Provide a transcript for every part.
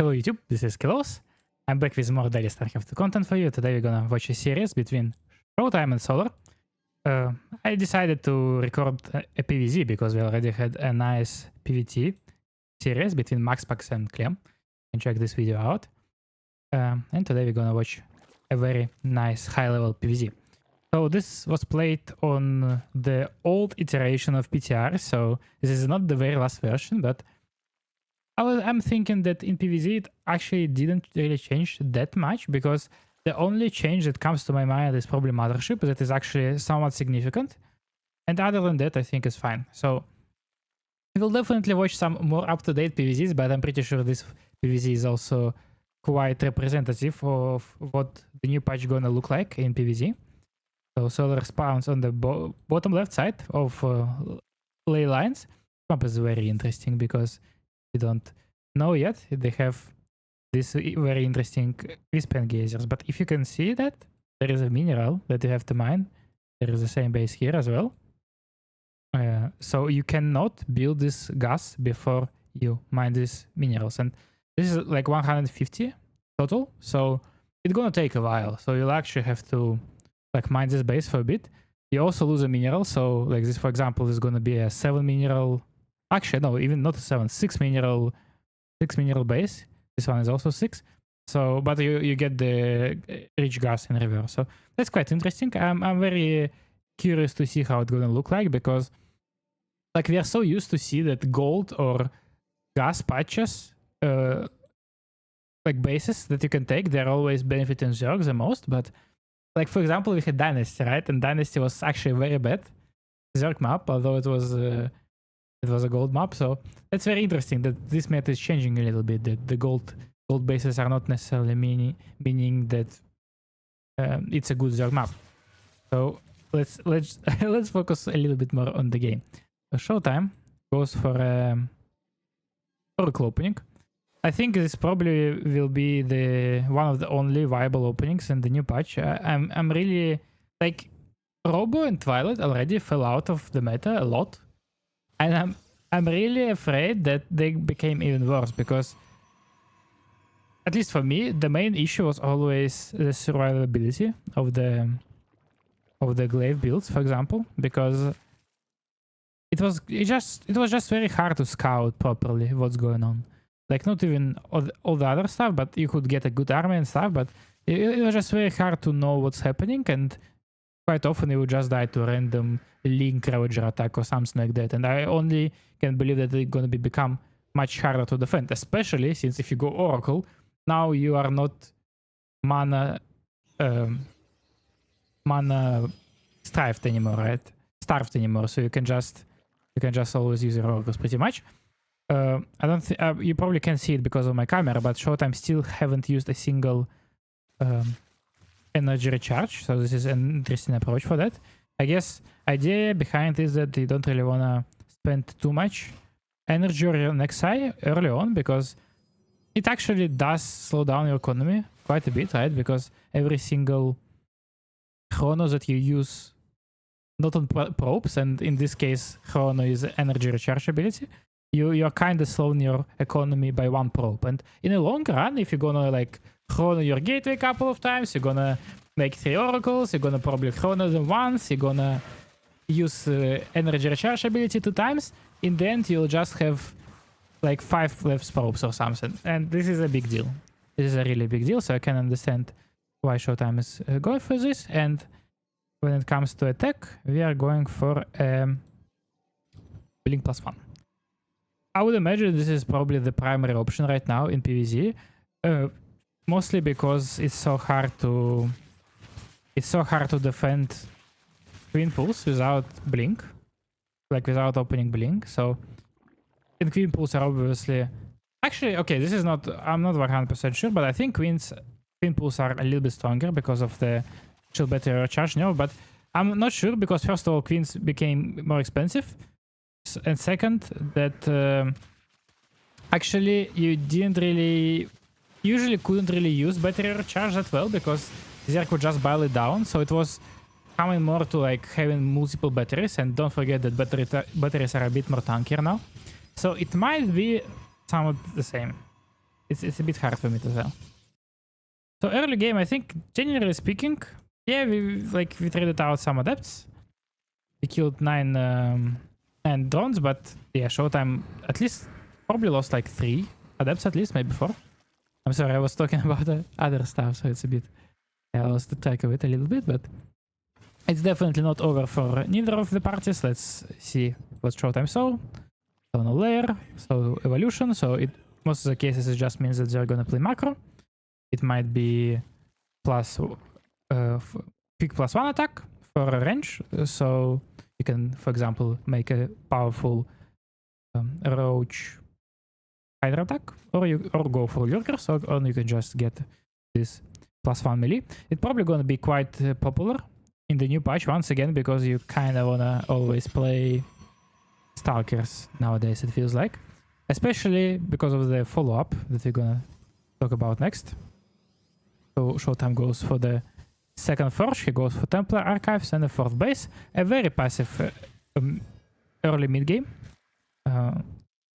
Hello YouTube, this is SKillous. I'm back with more daily StarCraft content for you. Today we're gonna watch a series between Showtime and Solar. I decided to record a PvZ because we already had a nice PvT series between MaxPax and Clem. You can check this video out. And today we're gonna watch a very nice high-level PvZ. So this was played on the old iteration of PTR, so this is not the very last version, but I'm thinking that in PvZ it actually didn't really change that much, because the only change that comes to my mind is probably Mothership, that is actually somewhat significant. And other than that, I think it's fine. So we'll definitely watch some more up-to-date PvZs, but I'm pretty sure this PvZ is also quite representative of what the new patch gonna look like in PvZ. So Solar spawns on the bottom left side of ley lines. Map is very interesting because we don't know yet. They have this very interesting wisp engagers, but if you can see that there is a mineral that you have to mine, there is the same base here as well. So you cannot build this gas before you mine these minerals, and this is like 150 total, so it's gonna take a while. So you'll actually have to like mine this base for a bit. You also lose a mineral, so like this, for example, is gonna be a 7 mineral. Actually, no, even not a 7, 6 mineral base. This one is also 6. So, but you get the rich gas in reverse. So that's quite interesting. I'm very curious to see how it's gonna look like, because like we are so used to see that gold or gas patches, like bases that you can take, they're always benefiting Zerg the most. But like for example, we had Dynasty, right? And Dynasty was actually very bad Zerg map, although it was a gold map. So it's very interesting that this meta is changing a little bit, that the gold bases are not necessarily meaning that it's a good Zerg map. So let's let's focus a little bit more on the game. So Showtime goes for Oracle opening. I think this probably will be the one of the only viable openings in the new patch. I'm really like Robo and Twilight already fell out of the meta a lot. And I'm really afraid that they became even worse, because at least for me, the main issue was always the survivability of the glaive builds, for example, because it was just very hard to scout properly what's going on. Like not even all the other stuff, but you could get a good army and stuff, but it was just very hard to know what's happening, and quite often you would just die to random link Ravager attack or something like that. And I only can believe that it's going to become much harder to defend, especially since if you go Oracle, now you are not mana starved anymore, right? Starved anymore, so you can just always use your Oracles pretty much. I don't think you probably can see it because of my camera, but Showtime still haven't used a single energy recharge, so this is an interesting approach for that. I guess idea behind is that you don't really want to spend too much energy on Nexi early on, because it actually does slow down your economy quite a bit, right? Because every single chrono that you use, not on probes, and in this case chrono is energy recharge ability, you're kind of slowing your economy by 1 probe. And in the long run, if you're gonna like chrono your gateway a couple of times, you're gonna make 3 oracles, you're gonna probably chrono them once, you're gonna use energy recharge ability 2 times. In the end, you'll just have like 5 left probes or something, and this is a big deal. This is a really big deal, so I can understand why Showtime is going for this. And when it comes to attack, we are going for Blink +1. I would imagine this is probably the primary option right now in PvZ, mostly because it's so hard to defend Queen Pulse without Blink, like without opening Blink. So and Queen Pulse are obviously actually okay. This is not, I'm not 100% sure, but I think Queen Pulse are a little bit stronger because of the actual better recharge now. But I'm not sure, because first of all, Queens became more expensive, and second, that actually you usually couldn't really use battery recharge that well, because Zerg could just boil it down. So it was coming more to like having multiple batteries, and don't forget that batteries are a bit more tankier now. So it might be somewhat the same. it's a bit hard for me to tell. So early game, I think, generally speaking, yeah, we traded out some adepts. We killed 9 drones, but yeah, Showtime at least probably lost like 3 adepts at least, maybe 4. I'm sorry, I was talking about other stuff, so it's a bit, I lost the track of it a little bit, but it's definitely not over for neither of the parties. Let's see what Showtime saw. So no layer, so evolution, so it most of the cases it just means that they're gonna play macro. It might be plus pick +1 attack for a range, so you can, for example, make a powerful roach Hydra attack, or go for lurkers, or you can just get this +1 melee. It's probably gonna be quite popular in the new patch once again, because you kind of wanna always play stalkers nowadays, it feels like, especially because of the follow-up that we're gonna talk about next. So Showtime goes for the second forge, he goes for Templar Archives and the 4th base. A very passive early mid-game.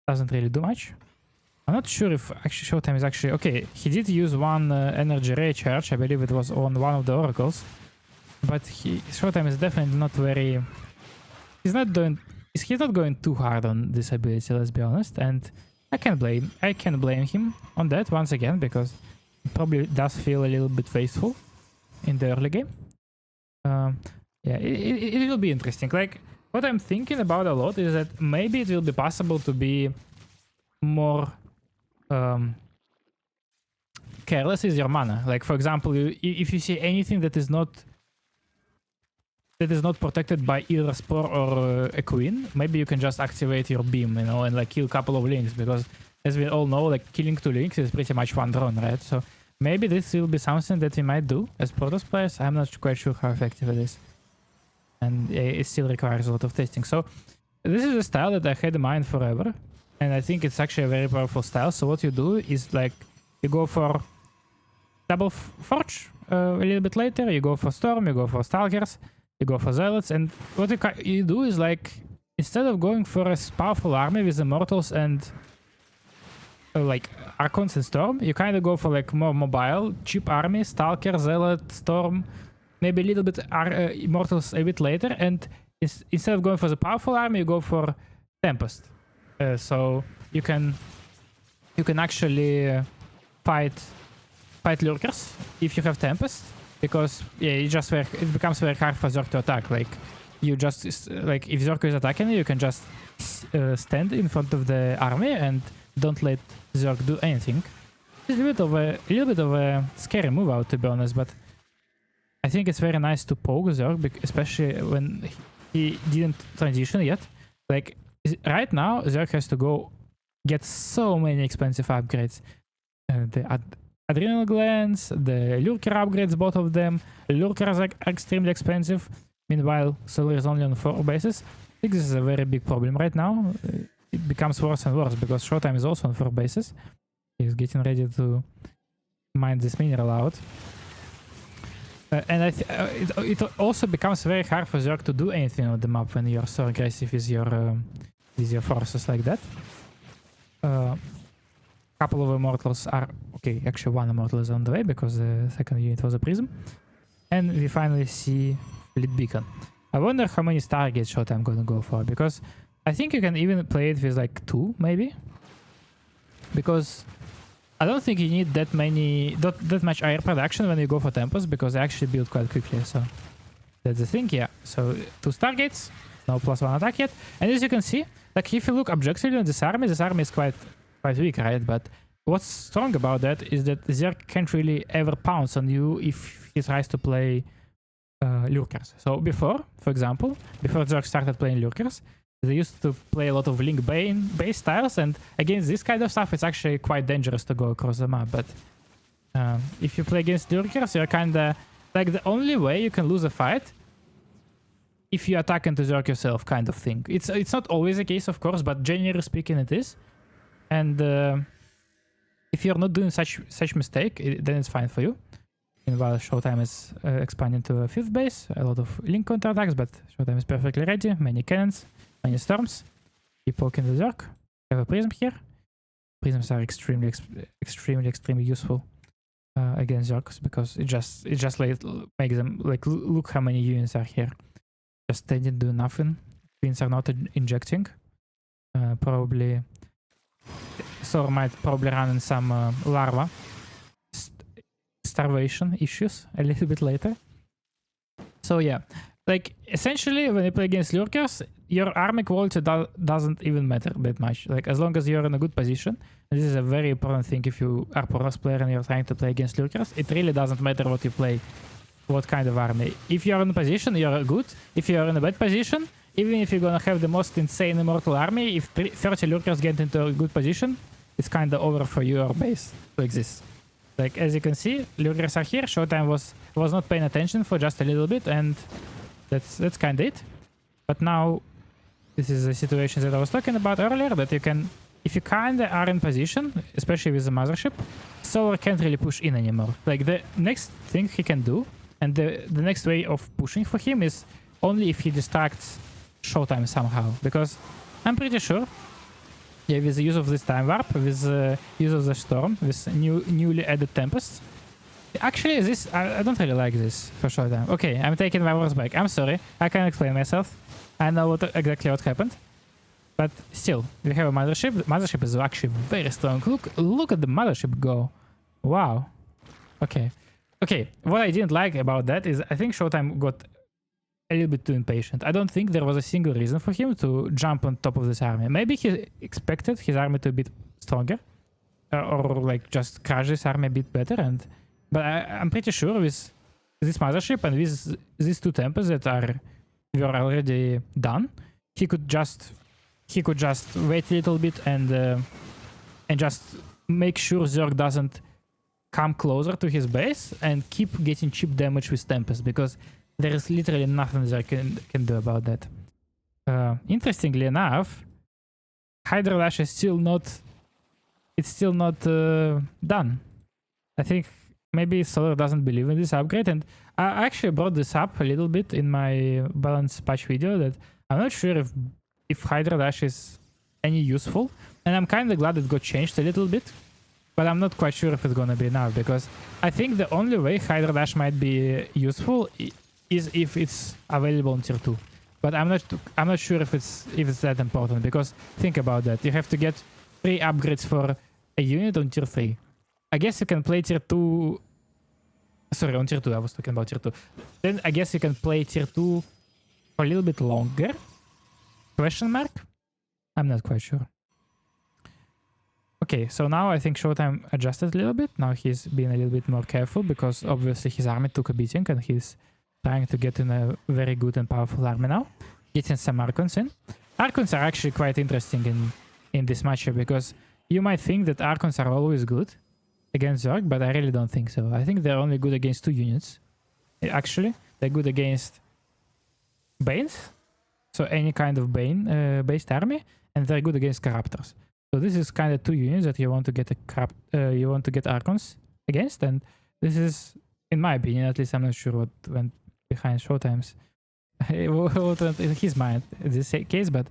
Doesn't really do much. I'm not sure if actually Showtime is actually... Okay, he did use 1 energy ray charge, I believe it was on one of the oracles. But Showtime is definitely not very... He's not going too hard on this ability, let's be honest. And I can blame him on that once again, because it probably does feel a little bit wasteful in the early game. Yeah, it will be interesting. Like, what I'm thinking about a lot is that maybe it will be possible to be more careless with your mana. Like, for example, if you see anything that is not protected by either Spore or a Queen, maybe you can just activate your beam, you know, and like kill a couple of links, because as we all know, like killing 2 links is pretty much 1 drone, right? So maybe this will be something that we might do as Protoss players. I'm not quite sure how effective it is. And it still requires a lot of testing. So this is a style that I had in mind forever. And I think it's actually a very powerful style. So what you do is like, you go for double forge a little bit later, you go for Storm, you go for Stalkers, you go for Zealots. And what you do is like, instead of going for a powerful army with Immortals and like Archons and Storm, you kind of go for like more mobile, cheap army, Stalker, Zealot, Storm, maybe a little bit Immortals a bit later, and instead of going for the powerful army, you go for Tempest. So you can actually fight lurkers if you have Tempest, because yeah, it becomes very hard for Zerg to attack. Like you just like if Zerg is attacking you can just stand in front of the army and don't let Zerg do anything. It's a little bit of a scary move out, to be honest, but I think it's very nice to poke Zerg, especially when he didn't transition yet. Like right now, Zerg has to go get so many expensive upgrades. The adrenal glands, the lurker upgrades, both of them. Lurkers are extremely expensive. Meanwhile, Solar is only on 4 bases. I think this is a very big problem right now. It becomes worse and worse because Showtime is also on 4 bases. He's getting ready to mine this mineral out. And it also becomes very hard for Zerg to do anything on the map when you're so aggressive with your forces like that. Couple of Immortals are... Okay, actually 1 Immortal is on the way because the second unit was a Prism. And we finally see Fleet Beacon. I wonder how many Stargates Showtime gonna go for, because I think you can even play it with like 2, maybe. Because I don't think you need that much air production when you go for Tempest, because they actually build quite quickly, so that's the thing, yeah. So 2 Stargates, no +1 attack yet. And as you can see, like if you look objectively at this army is quite weak, right? But what's strong about that is that Zerg can't really ever pounce on you if he tries to play lurkers. So before, for example, before Zerg started playing lurkers, they used to play a lot of Link base styles, and against this kind of stuff, it's actually quite dangerous to go across the map. But if you play against lurkers, you're kinda like the only way you can lose a fight if you attack into Zerg yourself, kind of thing. It's not always the case, of course, but generally speaking, it is. And if you're not doing such mistake, then it's fine for you. Meanwhile, Showtime is expanding to a 5th base, a lot of Link counterattacks, but Showtime is perfectly ready. Many cannons, many storms. Keep poking the Zerg. Have a Prism here. prisms are extremely useful against Zergs, because it just like makes them like, look how many units are here. Just they didn't do nothing. Queens are not injecting. Probably Thor might probably run in some larva starvation issues a little bit later. So yeah, like essentially when you play against lurkers, your army quality doesn't even matter that much. Like as long as you're in a good position, and this is a very important thing if you are Protoss player and you're trying to play against lurkers, it really doesn't matter what you play, what kind of army. If you're in a position, you're good. If you're in a bad position, even if you're gonna have the most insane immortal army, if 30 lurkers get into a good position, it's kind of over for your base to exist. Like as you can see, lurkers are here. Showtime was not paying attention for just a little bit, and that's kind of it. But now this is the situation that I was talking about earlier, that you can, if you kind of are in position, especially with the mothership, Solar can't really push in anymore. Like the next thing he can do, and the next way of pushing for him is only if he distracts Showtime somehow, because I'm pretty sure, yeah, with the use of this time warp, with the use of the storm, with newly added tempests. Actually, this I don't really like this for Showtime. Okay, I'm taking my words back. I'm sorry, I can't explain myself. I know exactly what happened, but still, we have a mothership. The mothership is actually very strong. Look at the mothership go! Wow. Okay. What I didn't like about that is I think Showtime got a little bit too impatient. I don't think there was a single reason for him to jump on top of this army. Maybe he expected his army to be a bit stronger, or like just crush this army a bit better. But I'm pretty sure with this mothership and with these two temples that were already done, he could just wait a little bit and just make sure Zerg doesn't come closer to his base and keep getting cheap damage with tempest, because there is literally nothing Zerg can do about that. Interestingly enough, Hydra Dash is still not done. I think maybe Solar doesn't believe in this upgrade, and I actually brought this up a little bit in my balance patch video, that I'm not sure if Hydra Dash is any useful, and I'm kind of glad it got changed a little bit, but I'm not quite sure if it's gonna be enough, because I think the only way Hydra Dash might be useful is if it's available in tier 2. But I'm not sure if it's that important, because think about that. You have to get 3 upgrades for a unit on tier 3. I guess you can play tier 2. Sorry, on tier 2. I was talking about tier 2. Then I guess you can play tier 2 for a little bit longer? Question mark? I'm not quite sure. Okay, so now I think Showtime adjusted a little bit. Now he's being a little bit more careful, because obviously his army took a beating and he's trying to get in a very good and powerful army now. Getting some Archons in. Archons are actually quite interesting in this matchup, because you might think that Archons are always good against Zerg, but I really don't think so. I think they're only good against 2 units. Actually, they're good against Banes, so any kind of Bane based army, and they're good against Corruptors. So this is kind of 2 units that you want to get Archons against, and this is, in my opinion, at least I'm not sure what went behind Showtime's what went in his mind in this case, but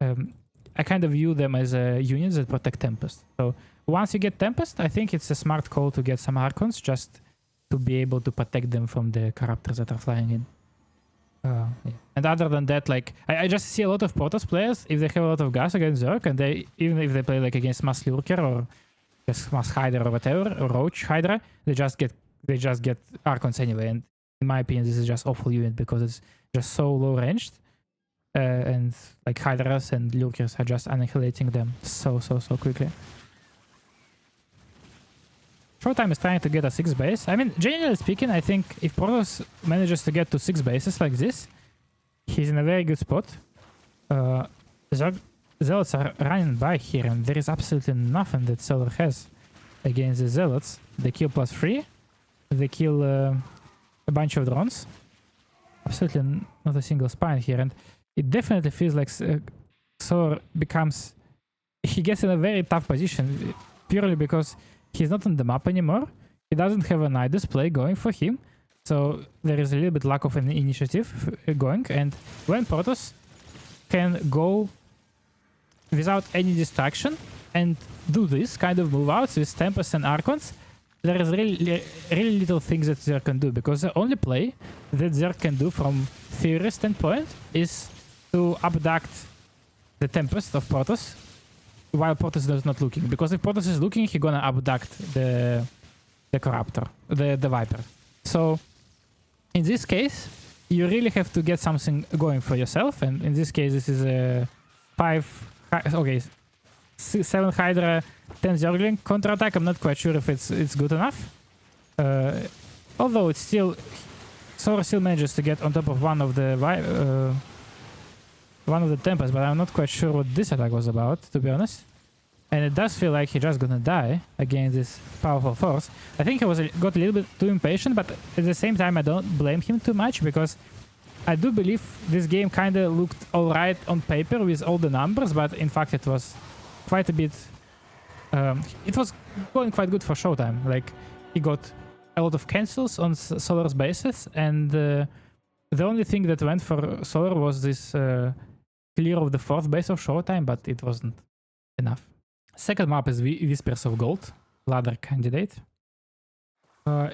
I kind of view them as units that protect Tempest. So once you get Tempest, I think it's a smart call to get some Archons, just to be able to protect them from the Corruptors that are flying in. Yeah. And other than that, like I just see a lot of Protoss players, if they have a lot of gas against Zerg, and they, even if they play like against Mass Lurker or just Mass Hydra or whatever, or Roach Hydra, they just get Archons anyway. And in my opinion, this is just awful unit, because it's just so low ranged, and like Hydras and Lurkers are just annihilating them so quickly. Showtime is trying to get a 6 base. I mean, generally speaking, I think if Protoss manages to get to 6 bases like this, he's in a very good spot. Zealots are running by here, and there is absolutely nothing that Solar has against the Zealots. They kill +3. They kill a bunch of drones. Absolutely not a single spine here, and it definitely feels like Solar becomes... He gets in a very tough position, purely because he's not on the map anymore. He doesn't have a night display going for him, so there is a little bit lack of an initiative going. And when Protoss can go without any distraction and do this kind of move outs with Tempest and Archons, there is really little things that Zerg can do, because the only play that Zerg can do from theory standpoint is to abduct the Tempest of Protoss while Protoss is not looking. Because if Protoss is looking, he's gonna abduct the Corruptor, the Viper. So in this case, you really have to get something going for yourself, and in this case, this is a 7 Hydra, 10 Zergling counter-attack. I'm not quite sure if it's good enough. Although it's still... Solar still manages to get on top of one of the Tempests, but I'm not quite sure what this attack was about, to be honest. And it does feel like he's just gonna die against this powerful force. I think he got a little bit too impatient, but at the same time I don't blame him too much, because I do believe this game kinda looked alright on paper with all the numbers, but in fact it was quite a bit... it was going quite good for Showtime. Like, he got a lot of cancels on Solar's bases, and the only thing that went for Solar was this clear of the 4th base of Showtime, but it wasn't enough. Second map is Whispers of Gold, ladder candidate.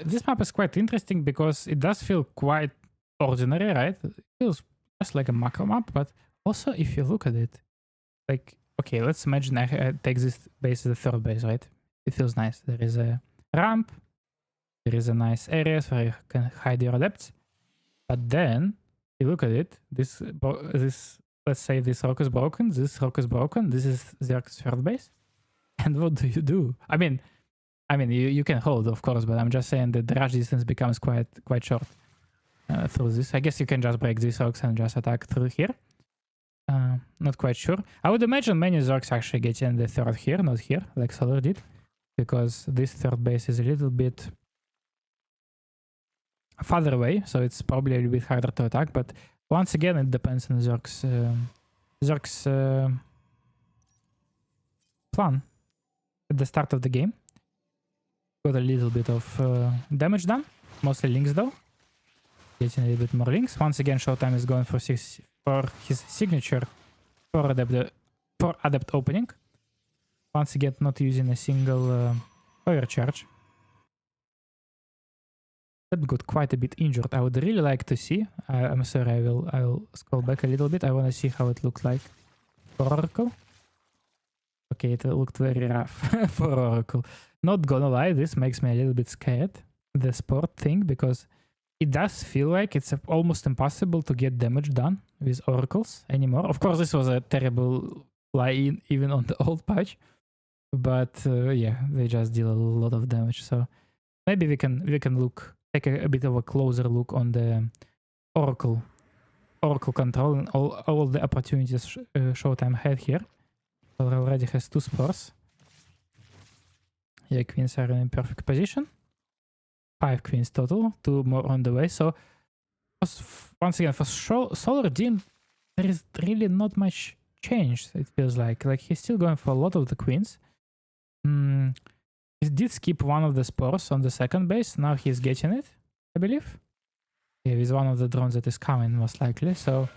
This map is quite interesting because it does feel quite ordinary, right? It feels just like a macro map, but also if you look at it, like, okay, let's imagine I take this base as the 3rd base, right? It feels nice. There is a ramp, there is a nice areas where you can hide your adepts, but then you look at it, this let's say this rock is broken, this rock is broken, this is Zerg's 3rd base. And what do? I mean, you can hold, of course, but I'm just saying that the rush distance becomes quite short through this. I guess you can just break these rocks and just attack through here. Not quite sure. I would imagine many Zergs actually get in the 3rd here, not here, like Solar did, because this 3rd base is a little bit farther away, so it's probably a little bit harder to attack. But once again, it depends on Zerg's plan at the start of the game. Got a little bit of damage done, mostly links though. Getting a little bit more links. Once again, Showtime is going for his signature for adept opening. Once again, not using a single fire charge. That got quite a bit injured. I would really like to see. I'm sorry, I will scroll back a little bit. I want to see how it looked like for Oracle. Okay, it looked very rough for Oracle. Not gonna lie, this makes me a little bit scared, the sport thing, because it does feel like it's almost impossible to get damage done with Oracles anymore. Of course, this was a terrible fly-in even on the old patch, but yeah, they just deal a lot of damage. So maybe we can take a bit of a closer look on the Oracle control and all the opportunities Showtime had here. So already has 2 spores. Yeah, queens are in perfect position. 5 queens total, 2 more on the way. So once again, for Solar Dean, there is really not much change. It feels like he's still going for a lot of the queens. He did skip one of the spores on the 2nd base. Now he's getting it, I believe. Yeah, with one of the drones that is coming, most likely. So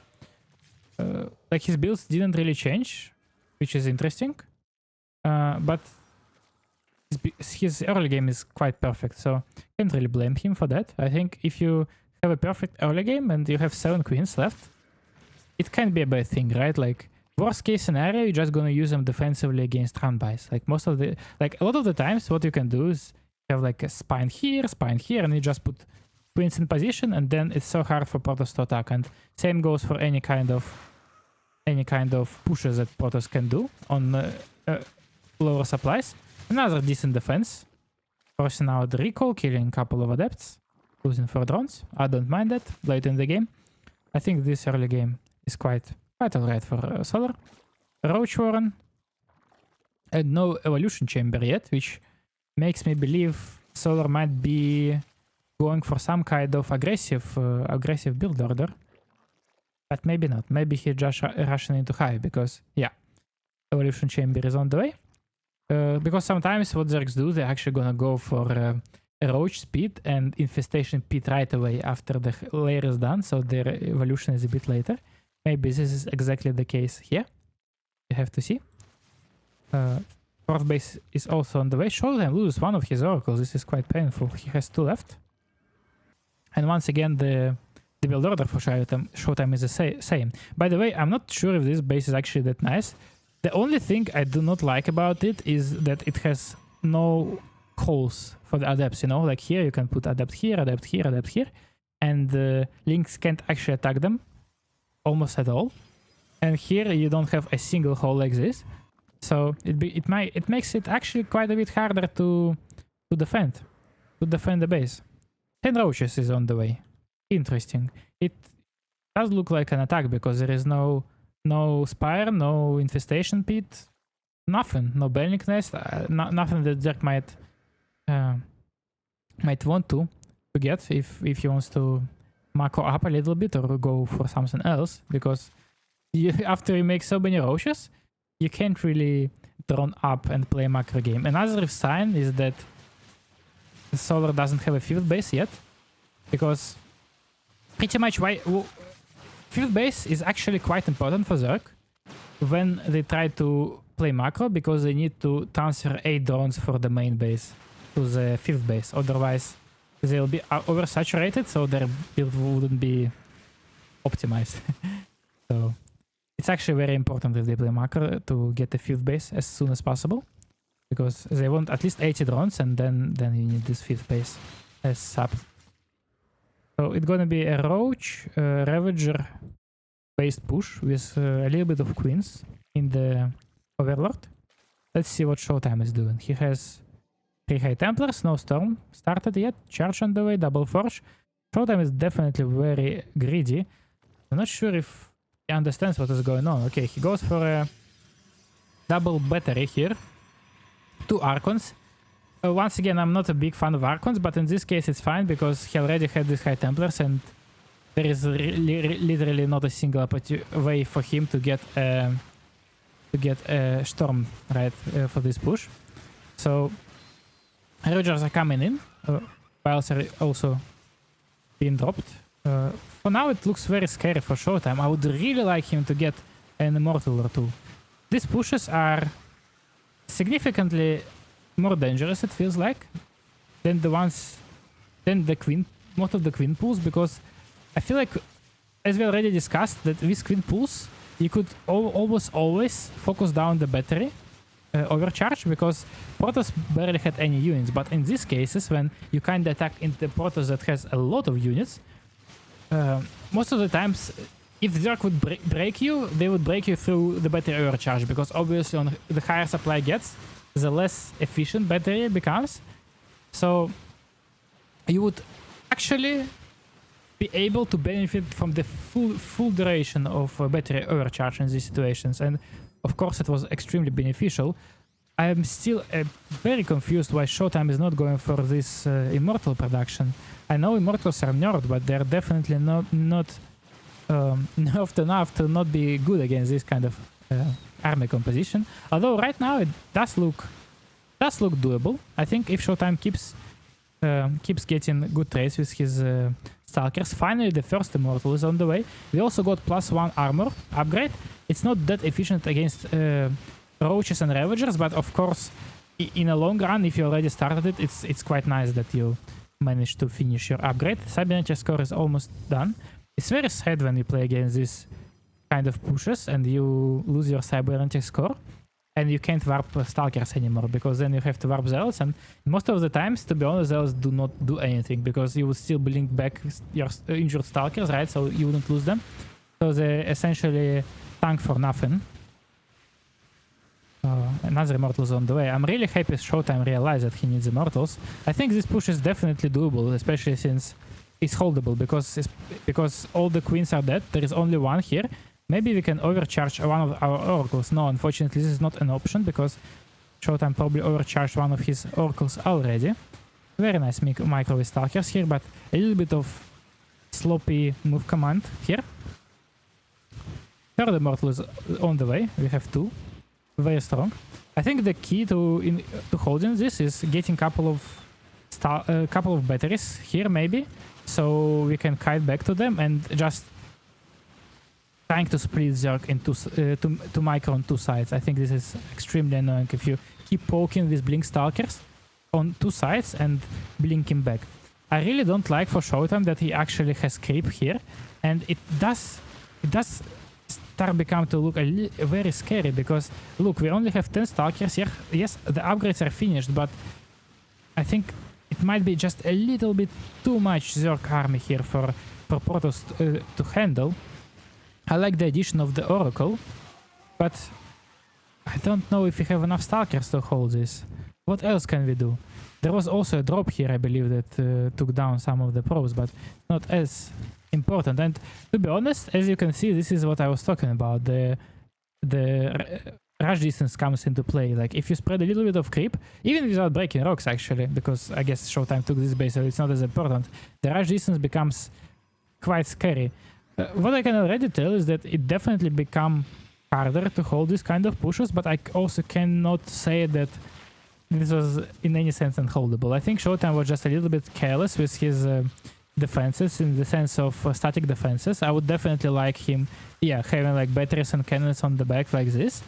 like, his builds didn't really change, which is interesting. But his early game is quite perfect, so can't really blame him for that. I think if you have a perfect early game and you have 7 queens left, it can be a bad thing, right? Like, worst case scenario, you're just gonna use them defensively against run buys. Like, a lot of the times, what you can do is have like a spine here, and you just put queens in position, and then it's so hard for Protoss to attack. And same goes for any kind of pushes that Protoss can do on lower supplies. Another decent defense. Forcing out the recall, killing a couple of adepts, losing 4 drones. I don't mind that late in the game. I think this early game is quite alright for Solar. Roach Warren. And no evolution chamber yet, which makes me believe Solar might be going for some kind of aggressive build order. But maybe not. Maybe he's just rushing into high, because yeah, evolution chamber is on the way. Because sometimes what Zergs do, they're actually gonna go for a roach speed and infestation pit right away after the layer is done, so their evolution is a bit later. Maybe this is exactly the case here. You have to see. Fourth base is also on the way. Showtime loses one of his oracles. This is quite painful. He has 2 left. And once again, the build order for Showtime is the same. By the way, I'm not sure if this base is actually that nice. The only thing I do not like about it is that it has no holes for the adepts, you know? Like here, you can put adept here, adept here, adept here. And the links can't actually attack them almost at all. And here, you don't have a single hole like this. So it makes it actually quite a bit harder to defend the base. 10 roaches is on the way. Interesting. It does look like an attack because there is no spire, no infestation pit, nothing, no Belnic nest, nothing that Zerk might want to get if he wants to macro up a little bit or go for something else, because after you make so many roaches, you can't really drone up and play macro game. Another sign is that the Solar doesn't have a 5th base yet, because pretty much 5th base is actually quite important for Zerg when they try to play macro, because they need to transfer 8 drones for the main base to the 5th base. Otherwise, they'll be oversaturated, so their build wouldn't be optimized. So it's actually very important if they play macro to get the 5th base as soon as possible, because they want at least 80 drones, and then you need this 5th base as sub. So it's gonna be a Roach, Ravager based push with a little bit of Queens in the Overlord. Let's see what Showtime is doing. He has 3 High Templars, no Storm started yet, Charge on the way, Double Forge. Showtime is definitely very greedy. I'm not sure if he understands what is going on. Okay, he goes for a double battery here. 2 Archons. Once again, I'm not a big fan of Archons, but in this case it's fine because he already had these High Templars and there is literally not a single way for him to get a Storm, right, for this push. So Ravagers are coming in, Piles are also being dropped. For now it looks very scary for Showtime. I would really like him to get an Immortal or 2. These pushes are significantly more dangerous, it feels like, than the Queen, most of the Queen pools, because I feel like, as we already discussed, that with Queen pools you could almost always focus down the battery overcharge, because Protoss barely had any units. But in these cases, when you kind of attack into the Protoss that has a lot of units, most of the times, if Zerg would break you, they would break you through the battery overcharge, because obviously on the higher supply gets, the less efficient battery becomes. So you would actually be able to benefit from the full duration of battery overcharge in these situations. And of course it was extremely beneficial. I am still very confused why Showtime is not going for this Immortal production. I know Immortals are nerfed, but they're definitely not nerfed enough to not be good against this kind of army composition. Although right now it does look doable. I think if Showtime keeps getting good trades with his Stalkers, finally the first Immortal is on the way. We also got +1 armor upgrade. It's not that efficient against Roaches and Ravagers, but of course in a long run, if you already started it, it's quite nice that you managed to finish your upgrade. Cybernetic score is almost done. It's very sad when you play against this kind of pushes and you lose your cybernetic score and you can't warp Stalkers anymore, because then you have to warp Zealots, and most of the times, to be honest, Zealots do not do anything because you would still blink back your injured Stalkers, right? So you wouldn't lose them. So they essentially tank for nothing. Another Immortals on the way. I'm really happy Showtime realized that he needs Immortals. I think this push is definitely doable, especially since it's holdable, because all the Queens are dead. There is only one here. Maybe we can overcharge one of our Oracles. No, unfortunately, this is not an option, because Showtime probably overcharged one of his Oracles already. Very nice micro with Stalkers here, but a little bit of sloppy move command here. Third Immortal is on the way. We have 2. Very strong. I think the key to holding this is getting couple of batteries here, maybe, so we can kite back to them and just trying to split Zerg into to micro on 2 sides. I think this is extremely annoying if you keep poking with blink stalkers on two sides and blinking back. I really don't like for Showtime that he actually has creep here, and it does start become to look very scary, because look, we only have 10 stalkers here. Yes, the upgrades are finished, but I think it might be just a little bit too much Zerg army here for Protoss to handle. I like the addition of the Oracle, but I don't know if we have enough stalkers to hold this. What else can we do? There was also a drop here, I believe, that took down some of the probes, but not as important. And to be honest, as you can see, this is what I was talking about. The rush distance comes into play. Like, if you spread a little bit of creep, even without breaking rocks, actually, because I guess Showtime took this base, so it's not as important, the rush distance becomes quite scary. What I can already tell is that it definitely become harder to hold this kind of pushes, but I also cannot say that this was in any sense unholdable. I think Showtime was just a little bit careless with his defenses, in the sense of static defenses. I would definitely like him, yeah, having like batteries and cannons on the back like this.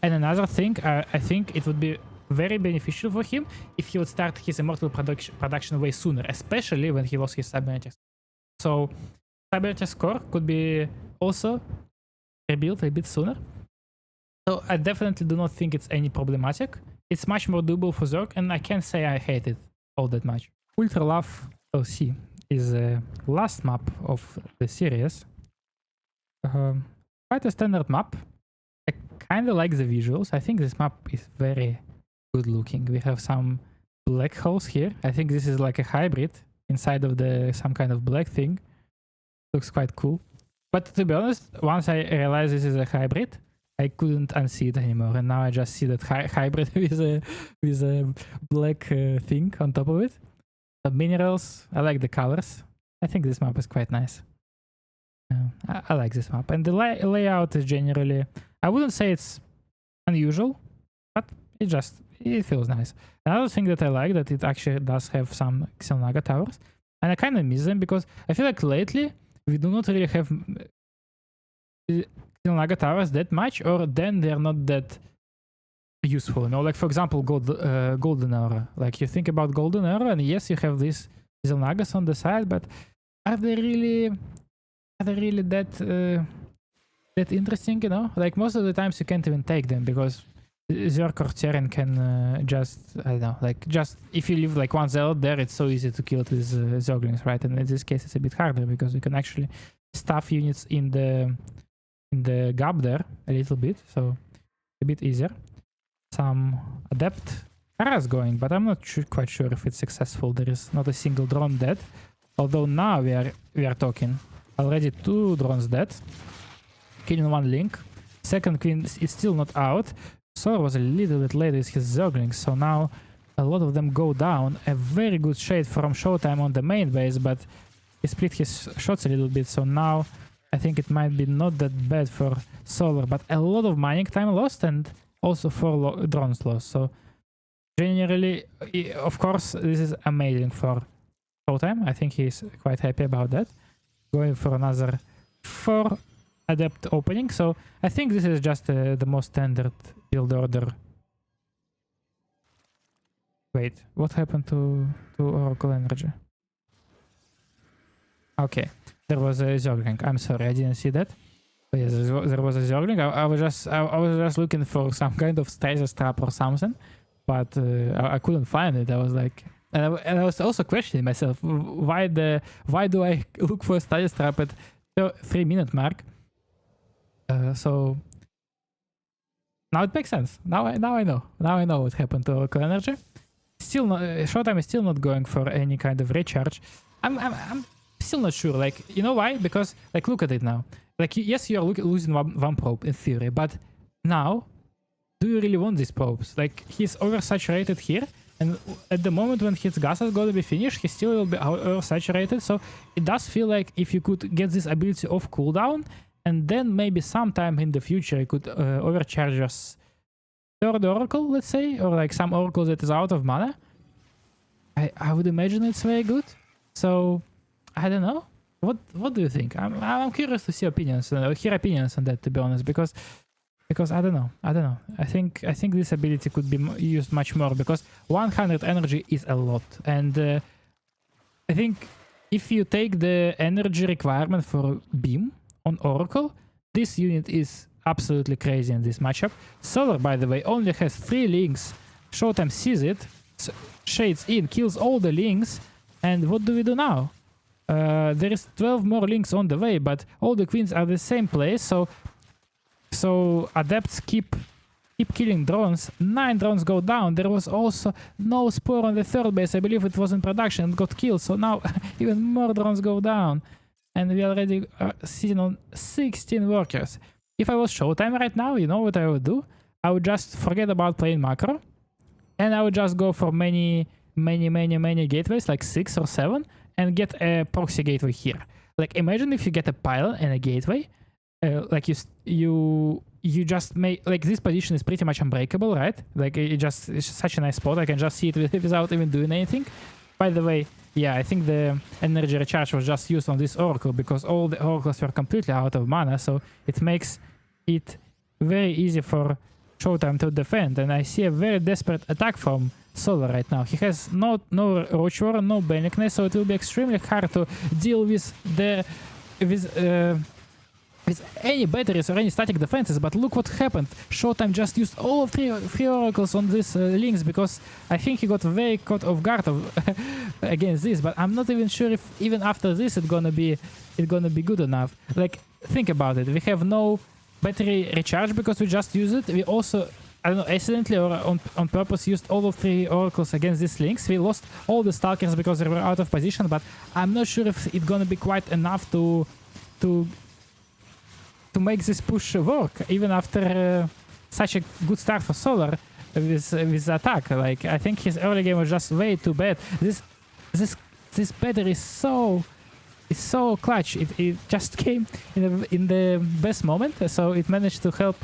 And another thing, I think it would be very beneficial for him if he would start his immortal production way sooner, especially when he lost his cybernetics. So cybernetics core could be also rebuilt a bit sooner. So I definitely do not think it's any problematic. It's much more doable for Zerg, and I can't say I hate it all that much. Ultra Love OC is the last map of the series. Quite a standard map. I kind of like the visuals. I think this map is very good looking. We have some black holes here. I think this is like a hybrid inside of some kind of black thing. Looks quite cool. But to be honest, once I realized this is a hybrid, I couldn't unsee it anymore, and now I just see that hybrid with a black thing on top of it. The minerals, I like the colors. I think this map is quite nice. I like this map, and the layout is generally, I wouldn't say it's unusual, but it feels nice. Another thing that I like, that it actually does have some Xel'Naga towers, and I kind of miss them, because I feel like lately we do not really have Xel'Naga towers that much, or then they're not that useful, you know. Like, for example, Golden Aura. Like, you think about Golden Aura, and yes, you have these Xel'Nagas on the side, but are they really that interesting, you know? Like, most of the times you can't even take them, because Zerg or Terran can just, I don't know, like, just if you leave like one Zealot there, it's so easy to kill it with Zerglings, right? And in this case it's a bit harder, because you can actually stuff units in the gap there a little bit, so a bit easier. Some Adept Aras going, but I'm not quite sure if it's successful. There is not a single drone dead, although now we are talking. Already 2 drones dead, killing 1 link. Second queen is still not out. Solar was a little bit late with his Zerglings, so now a lot of them go down. A very good shade from Showtime on the main base, but he split his shots a little bit, so now I think it might be not that bad for Solar, but a lot of mining time lost, and also 4 drones lost. So generally, of course, this is amazing for Showtime. I think he's quite happy about that. Going for another 4 Adept opening. So I think this is just the most standard build order. Wait, what happened to Oracle Energy? Okay, there was a Zergling. I'm sorry, I didn't see that. But yes, there was a Zergling. I was just looking for some kind of stasis trap or something, but I couldn't find it. I was like, and I was also questioning myself, why do I look for a stasis trap at 3-minute mark? So now it makes sense. Now I know. Now I know what happened to Oracle Energy. Still, Showtime is still not going for any kind of recharge. I'm still not sure. Like, you know why? Because, like, look at it now. Like, yes, you are losing one probe in theory, but now, do you really want these probes? Like, he's oversaturated here, and at the moment when his gas is going to be finished, he still will be oversaturated. So it does feel like if you could get this ability off cooldown, and then maybe sometime in the future you could overcharge us 3rd Oracle, let's say, or like some Oracle that is out of mana. I would imagine it's very good. So I don't know. What do you think? I'm curious to see opinions, hear opinions on that, to be honest, because because I don't know. I think this ability could be used much more, because 100 energy is a lot, and I think if you take the energy requirement for Beam on Oracle, this unit is absolutely crazy in this matchup. Solar, by the way, only has 3 links. Showtime sees it, shades in, kills all the links, and what do we do now? There is 12 more links on the way, but all the queens are the same place, so adepts keep killing drones. 9 drones go down. There was also no spore on the third base. I believe it was in production and got killed, so now even more drones go down. And we already are sitting on 16 workers. If I was Showtime right now, you know what I would do? I would just forget about playing macro, and I would just go for many gateways, like 6 or 7, and get a proxy gateway here. Like, imagine if you get a pylon and a gateway, like you just make, like, this position is pretty much unbreakable, right? Like, it's such a nice spot. I can just see it without even doing anything. By the way, yeah, I think the energy recharge was just used on this oracle because all the oracles were completely out of mana, so it makes it very easy for Showtime to defend. And I see a very desperate attack from Solar right now. He has no Roach War, no Bannickness, so it will be extremely hard to deal with any batteries or any static defenses. But look what happened. Showtime just used all three oracles on these links, because I think he got very caught off guard against this. But I'm not even sure if even after this it's gonna be good enough. Like, think about it. We have no battery recharge because we just used it. We also, I don't know, accidentally or on purpose used all of 3 oracles against these links. We lost all the stalkers because they were out of position, but I'm not sure if it's gonna be quite enough to make this push work, even after such a good start for Solar with attack. Like, I think his early game was just way too bad. This battery is so clutch. It just came in the best moment, so it managed to help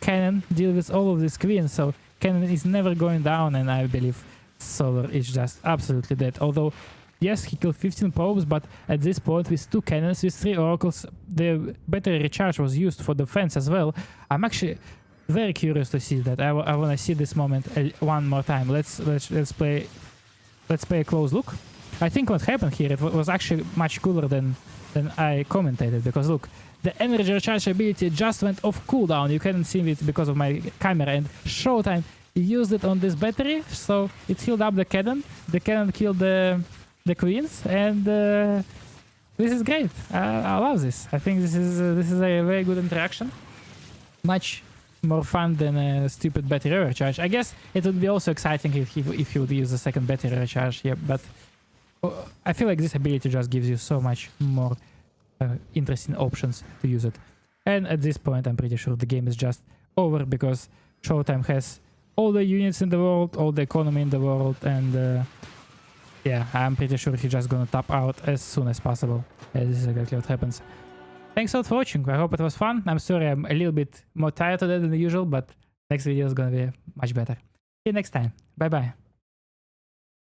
Cannon deal with all of these queens. So Cannon is never going down, and I believe Solar is just absolutely dead. Although, yes, he killed 15 probes, but at this point, with 2 cannons, with 3 oracles, the battery recharge was used for defense as well. I'm actually very curious to see that. I want to see this moment one more time. Let's play a close look. I think what happened here, it was actually much cooler than I commentated, because look, the energy recharge ability just went off cooldown. You couldn't see it because of my camera, and Showtime used it on this battery, so it healed up the cannon. The cannon killed the queens, and this is great. I love this. I think this is a very good interaction. Much more fun than a stupid battery recharge. I guess it would be also exciting if you would use a second battery recharge here, but I feel like this ability just gives you so much more interesting options to use it. And at this point, I'm pretty sure the game is just over, because Showtime has all the units in the world, all the economy in the world, and yeah, I'm pretty sure he's just gonna tap out as soon as possible. This is exactly what happens. Thanks a lot for watching. I hope it was fun. I'm sorry I'm a little bit more tired today than usual, but next video is gonna be much better. See you next time. Bye bye.